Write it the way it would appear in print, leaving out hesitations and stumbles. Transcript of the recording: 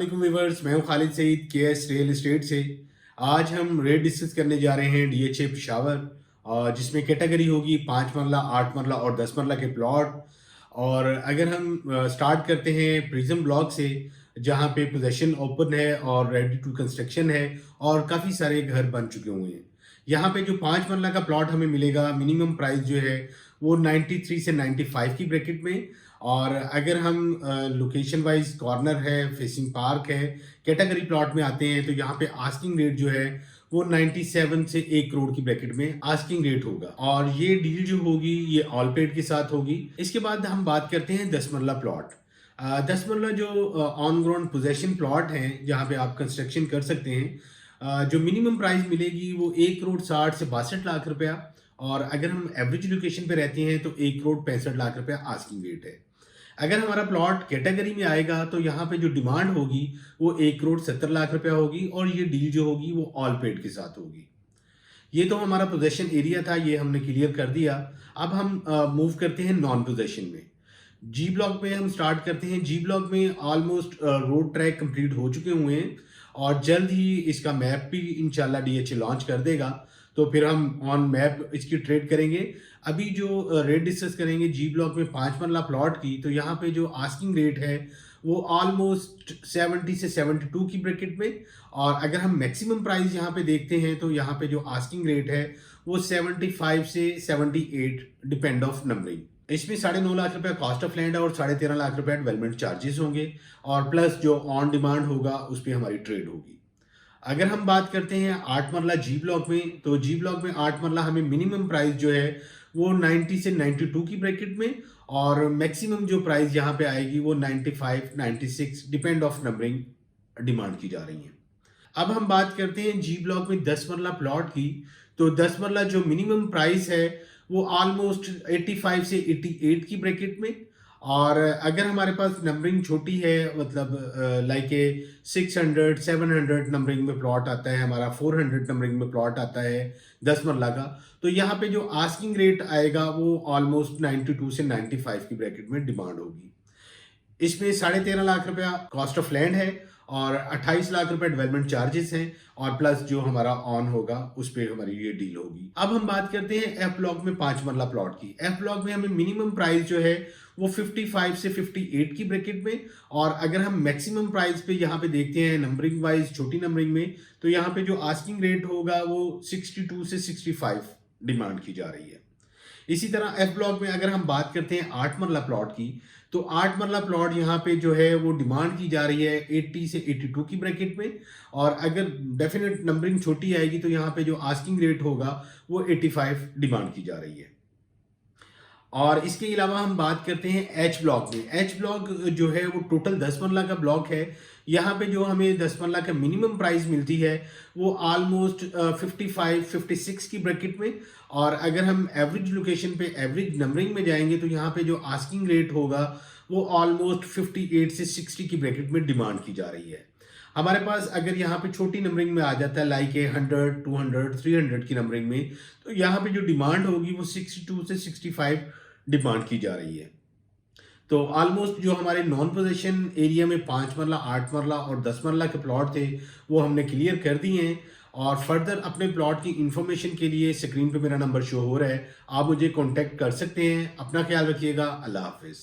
वालेकुम व्यूअर्स, मैं हूं Khalid Saeed K S real estate से। आज हम रेट डिस्कस करने जा रहे हैं डीएचए पेशावर, जिसमें कैटेगरी होगी 5 मरला, 8 मरला और 10 मरला के प्लॉट। और अगर हम स्टार्ट करते हैं प्रिज्म ब्लॉक से, जहां पे पोजेशन ओपन है और रेडी टू कंस्ट्रक्शन है और काफ़ी सारे घर बन चुके हुए हैं। यहाँ पे जो 5 मरला का प्लॉट हमें मिलेगा, मिनिमम प्राइस जो है वो 93 से 95 की ब्रैकेट में। और अगर हम लोकेशन वाइज कॉर्नर है, फेसिंग पार्क है, कैटेगरी प्लॉट में आते हैं, तो यहाँ पे आस्किंग रेट जो है वो 97 से 1 करोड़ की ब्रैकेट में आस्किंग रेट होगा। और ये डील जो होगी ये ऑल पेड के साथ होगी। इसके बाद हम बात करते हैं 10 मरला प्लॉट। 10 मरला जो ऑन ग्राउंड पोजेशन प्लॉट है, जहाँ पे आप कंस्ट्रक्शन कर सकते हैं, जो मिनिमम प्राइस मिलेगी वो 1 करोड़ 60 से 62 लाख रुपया। और अगर हम एवरेज लोकेशन पे रहते हैं तो 1 करोड़ 65 लाख रुपया आस्किंग रेट है। अगर हमारा प्लॉट कैटेगरी में आएगा तो यहाँ पे जो डिमांड होगी वो 1 करोड़ 70 लाख रुपया होगी, और ये डील जो होगी वो ऑल पेड के साथ होगी। ये तो हमारा पोजेशन एरिया था, ये हमने क्लियर कर दिया। अब हम मूव करते हैं नॉन पोजेशन में। जी ब्लॉक में हम स्टार्ट करते हैं। जी ब्लॉक में ऑलमोस्ट रोड ट्रैक कंप्लीट हो चुके हुए हैं और जल्द ही इसका मैप भी इंशाल्लाह डीएचए लॉन्च कर देगा, तो फिर हम ऑन मैप इसकी ट्रेड करेंगे। अभी जो रेट डिस्कस करेंगे जी ब्लॉक में 5 मरला प्लॉट की, तो यहाँ पे जो आस्किंग रेट है वो ऑलमोस्ट 70 से 72 की ब्रैकेट में। और अगर हम मैक्सिमम प्राइस यहाँ पे देखते हैं तो यहाँ पे जो आस्किंग रेट है वो 75 से 78 डिपेंड ऑफ नंबरिंग। इसमें 9.5 लाख रुपया कॉस्ट ऑफ लैंड है और 13.5 लाख रुपया डेवलपमेंट चार्जेस होंगे, और प्लस जो ऑन डिमांड होगा उस पर हमारी ट्रेड होगी। अगर हम बात करते हैं 8 मरला जी ब्लॉक में, तो जी ब्लॉक में 8 मरला हमें मिनिमम प्राइस जो है वो 90 से 92 की ब्रैकेट में, और मैक्सिमम जो प्राइस यहाँ पे आएगी वो 95 96 डिपेंड ऑफ नंबरिंग डिमांड की जा रही है। अब हम बात करते हैं जी ब्लॉक में 10 मरला प्लॉट की। तो 10 मरला जो मिनिमम प्राइस है वो ऑलमोस्ट 85 से 88 की ब्रैकेट में। और अगर हमारे पास नंबरिंग छोटी है, मतलब लाइक ए 600 700 नंबरिंग में प्लॉट आता है, हमारा 400 नंबरिंग में प्लॉट आता है 10 मरला का, तो यहाँ पे जो आस्किंग रेट आएगा वो ऑलमोस्ट 92 से 95 की ब्रैकेट में डिमांड होगी। इसमें 13.5 लाख रुपया कॉस्ट ऑफ लैंड है और 28 लाख रुपए डेवलपमेंट चार्जेस हैं, और प्लस जो हमारा ऑन होगा उस पर हमारी ये डील होगी। अब हम बात करते हैं एफ ब्लॉक में 5 मरला प्लॉट की। एफ ब्लॉक में हमें मिनिमम प्राइस जो है वो 55 से 58 की ब्रैकेट में, और अगर हम मैक्सिमम प्राइस पे यहाँ पे देखते हैं नंबरिंग वाइज छोटी नंबरिंग में, तो यहाँ पे जो आस्किंग रेट होगा वो 62 से 65 डिमांड की जा रही है। इसी तरह एफ ब्लॉक में अगर हम बात करते हैं 8 मरला प्लॉट की, तो 8 मरला प्लॉट यहाँ पे जो है वो डिमांड की जा रही है 80 से 82 की ब्रैकेट में, और अगर डेफिनेट नंबरिंग छोटी आएगी तो यहाँ पे जो आस्किंग रेट होगा वो 85 डिमांड की जा रही है। और इसके अलावा हम बात करते हैं एच ब्लॉक में। एच ब्लॉक जो है वो टोटल 10 मरला का ब्लॉक है। यहाँ पे जो हमें 10 मरला का मिनिमम प्राइस मिलती है वो ऑलमोस्ट 55 56 की ब्रैकेट में, और अगर हम एवरेज लोकेशन पे एवरेज नंबरिंग में जाएंगे तो यहाँ पे जो आस्किंग रेट होगा वो ऑलमोस्ट 58 से 60 की ब्रैकेट में डिमांड की जा रही है। हमारे पास अगर यहाँ पे छोटी नंबरिंग में आ जाता है लाइक 100 200 300 की नंबरिंग में, तो यहाँ पे जो डिमांड होगी वो 62 से 65 डिमांड की जा रही है। तो ऑलमोस्ट जो हमारे नॉन पोजीशन एरिया में 5 मरला, 8 मरला और 10 मरला के प्लॉट थे वो हमने क्लियर कर दिए हैं। और फर्दर अपने प्लॉट की इंफॉर्मेशन के लिए स्क्रीन पे मेरा नंबर शो हो रहा है, आप मुझे कांटेक्ट कर सकते हैं। अपना ख्याल रखिएगा। अल्लाह हाफिज़।